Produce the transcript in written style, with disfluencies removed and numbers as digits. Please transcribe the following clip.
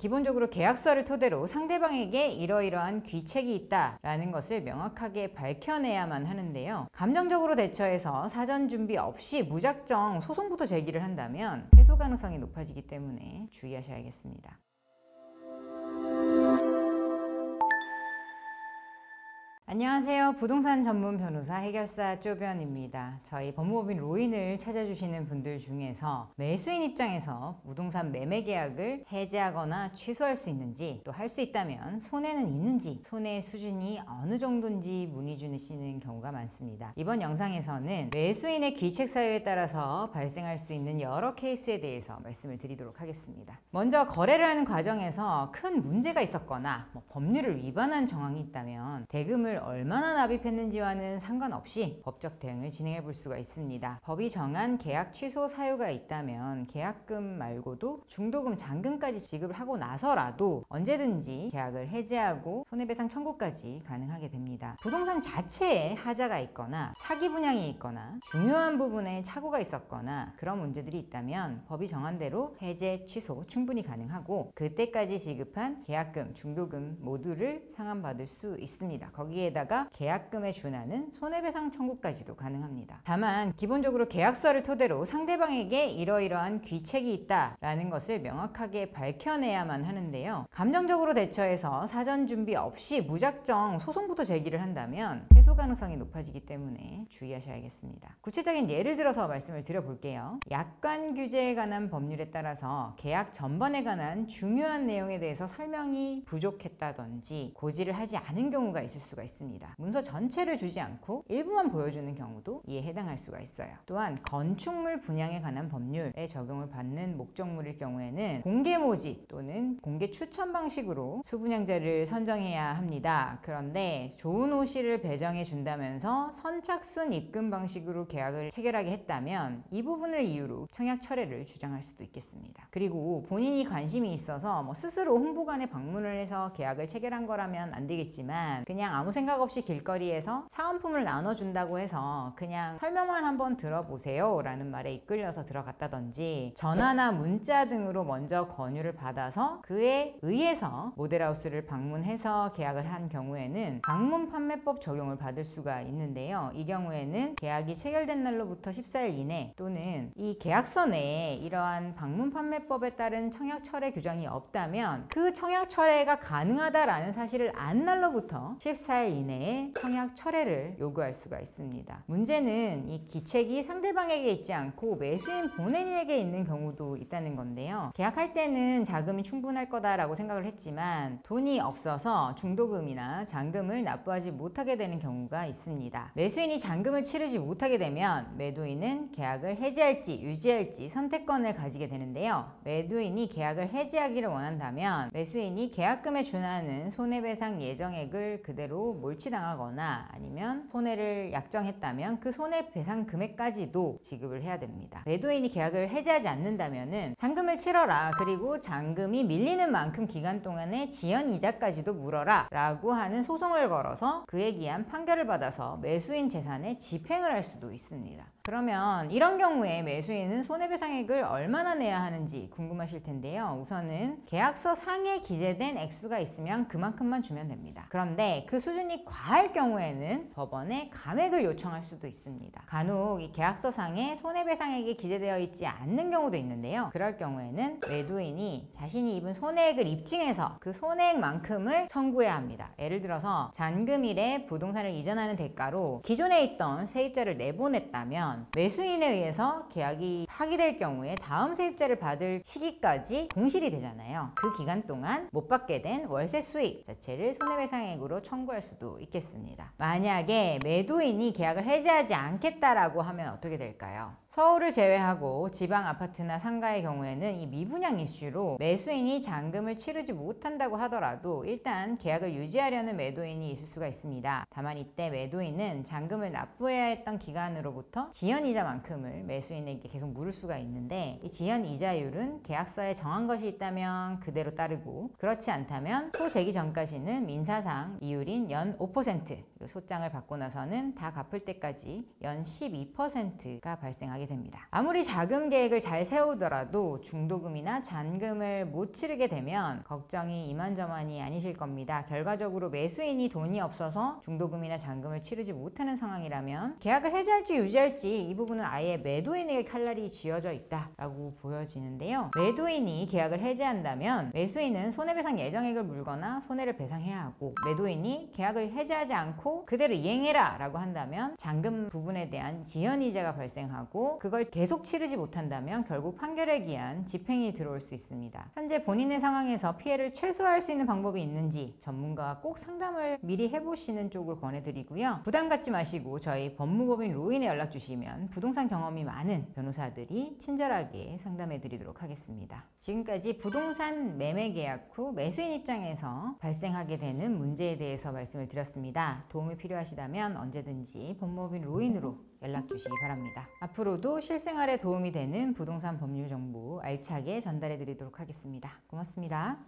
기본적으로 계약서를 토대로 상대방에게 이러이러한 귀책이 있다라는 것을 명확하게 밝혀내야만 하는데요. 감정적으로 대처해서 사전 준비 없이 무작정 소송부터 제기를 한다면 패소 가능성이 높아지기 때문에 주의하셔야겠습니다. 안녕하세요. 부동산 전문 변호사 해결사 쪼변입니다. 저희 법무법인 로인을 찾아주시는 분들 중에서 매수인 입장에서 부동산 매매 계약을 해지하거나 취소할 수 있는지, 또 할 수 있다면 손해는 있는지, 손해의 수준이 어느 정도인지 문의 주시는 경우가 많습니다. 이번 영상에서는 매수인의 귀책 사유에 따라서 발생할 수 있는 여러 케이스에 대해서 말씀을 드리도록 하겠습니다. 먼저 거래를 하는 과정에서 큰 문제가 있었거나 법률을 위반한 정황이 있다면 대금을 얼마나 납입했는지와는 상관없이 법적 대응을 진행해 볼 수가 있습니다. 법이 정한 계약 취소 사유가 있다면 계약금 말고도 중도금, 잔금까지 지급을 하고 나서라도 언제든지 계약을 해지하고 손해배상 청구까지 가능하게 됩니다. 부동산 자체에 하자가 있거나 사기 분양이 있거나 중요한 부분에 착오가 있었거나 그런 문제들이 있다면 법이 정한 대로 해제, 취소 충분히 가능하고 그때까지 지급한 계약금, 중도금 모두를 상환받을 수 있습니다. 거기에다가 계약금에 준하는 손해배상 청구까지도 가능합니다. 다만 기본적으로 계약서를 토대로 상대방에게 이러이러한 귀책이 있다라는 것을 명확하게 밝혀내야만 하는데요. 감정적으로 대처해서 사전 준비 없이 무작정 소송부터 제기를 한다면 패소 가능성이 높아지기 때문에 주의하셔야겠습니다. 구체적인 예를 들어서 말씀을 드려볼게요. 약관 규제에 관한 법률에 따라서 계약 전반에 관한 중요한 내용에 대해서 설명이 부족했다든지 고지를 하지 않은 경우가 있을 수가 있습니다. 문서 전체를 주지 않고 일부만 보여주는 경우도 이에 해당할 수가 있어요. 또한 건축물 분양에 관한 법률에 적용을 받는 목적물일 경우에는 공개 모집 또는 공개 추천 방식으로 수분양자를 선정해야 합니다. 그런데 좋은 호실을 배정해 준다면서 선착순 입금 방식으로 계약을 체결하게 했다면 이 부분을 이유로 청약 철회를 주장할 수도 있겠습니다. 그리고 본인이 관심이 있어서 스스로 홍보관에 방문을 해서 계약을 체결한 거라면 안 되겠지만 그냥 아무 생각 없이 길거리에서 사은품을 나눠준다고 해서 그냥 설명만 한번 들어보세요 라는 말에 이끌려서 들어갔다든지 전화나 문자 등으로 먼저 권유를 받아서 그에 의해서 모델하우스를 방문해서 계약을 한 경우에는 방문 판매법 적용을 받을 수가 있는데요. 이 경우에는 계약이 체결된 날로부터 14일 이내 또는 이 계약서 내에 이러한 방문 판매법에 따른 청약 철회 규정이 없다면 그 청약 철회가 가능하다라는 사실을 안 날로부터 14일 이내에 청약 철회를 요구할 수가 있습니다. 문제는 이 귀책이 상대방에게 있지 않고 매수인 본인에게 있는 경우도 있다는 건데요. 계약할 때는 자금이 충분할 거다라고 생각을 했지만 돈이 없어서 중도금이나 잔금을 납부하지 못하게 되는 경우가 있습니다. 매수인이 잔금을 치르지 못하게 되면 매도인은 계약을 해지할지 유지할지 선택권을 가지게 되는데요. 매도인이 계약을 해지하기를 원한다면 매수인이 계약금에 준하는 손해배상 예정액을 그대로 몰치당하거나 아니면 손해를 약정했다면 그 손해배상 금액까지도 지급을 해야 됩니다. 매도인이 계약을 해지하지 않는다면은 잔금을 치러라, 그리고 잔금이 밀리는 만큼 기간 동안에 지연이자까지도 물어라 라고 하는 소송을 걸어서 그에 기한 판결을 받아서 매수인 재산에 집행을 할 수도 있습니다. 그러면 이런 경우에 매수인은 손해배상액을 얼마나 내야 하는지 궁금하실 텐데요. 우선은 계약서 상에 기재된 액수가 있으면 그만큼만 주면 됩니다. 그런데 그 수준이 과할 경우에는 법원에 감액을 요청할 수도 있습니다. 간혹 이 계약서 상에 손해배상액이 기재되어 있지 않는 경우도 있는데요. 그럴 경우에는 매도인이 자신이 입은 손해액을 입증해서 그 손해액만큼을 청구해야 합니다. 예를 들어서 잔금일에 부동산을 이전하는 대가로 기존에 있던 세입자를 내보냈다면 매수인에 의해서 계약이 파기될 경우에 다음 세입자를 받을 시기까지 공실이 되잖아요. 그 기간 동안 못 받게 된 월세 수익 자체를 손해배상액으로 청구할 수도 있겠습니다. 만약에 매도인이 계약을 해지하지 않겠다라고 하면 어떻게 될까요? 서울을 제외하고 지방 아파트나 상가의 경우에는 이 미분양 이슈로 매수인이 잔금을 치르지 못한다고 하더라도 일단 계약을 유지하려는 매도인이 있을 수가 있습니다. 다만 이때 매도인은 잔금을 납부해야 했던 기간으로부터 지연이자만큼을 매수인에게 계속 물을 수가 있는데, 이 지연이자율은 계약서에 정한 것이 있다면 그대로 따르고, 그렇지 않다면 소재기 전까지는 민사상 이율인 연 5%, 소장을 받고 나서는 다 갚을 때까지 연 12%가 발생하게 발생하게 됩니다. 아무리 자금 계획을 잘 세우더라도 중도금이나 잔금을 못 치르게 되면 걱정이 이만저만이 아니실 겁니다. 결과적으로 매수인이 돈이 없어서 중도금이나 잔금을 치르지 못하는 상황이라면 계약을 해지할지 유지할지 이 부분은 아예 매도인에게 칼날이 쥐어져 있다라고 보여지는데요. 매도인이 계약을 해지한다면 매수인은 손해배상 예정액을 물거나 손해를 배상해야 하고, 매도인이 계약을 해지하지 않고 그대로 이행해라 라고 한다면 잔금 부분에 대한 지연이자가 발생하고, 그걸 계속 치르지 못한다면 결국 판결에 기한 집행이 들어올 수 있습니다. 현재 본인의 상황에서 피해를 최소화할 수 있는 방법이 있는지 전문가와 꼭 상담을 미리 해보시는 쪽을 권해드리고요. 부담 갖지 마시고 저희 법무법인 로인에 연락 주시면 부동산 경험이 많은 변호사들이 친절하게 상담해 드리도록 하겠습니다. 지금까지 부동산 매매 계약 후 매수인 입장에서 발생하게 되는 문제에 대해서 말씀을 드렸습니다. 도움이 필요하시다면 언제든지 법무법인 로인으로 연락 주시기 바랍니다. 앞으로도 실생활에 도움이 되는 부동산 법률 정보 알차게 전달해 드리도록 하겠습니다. 고맙습니다.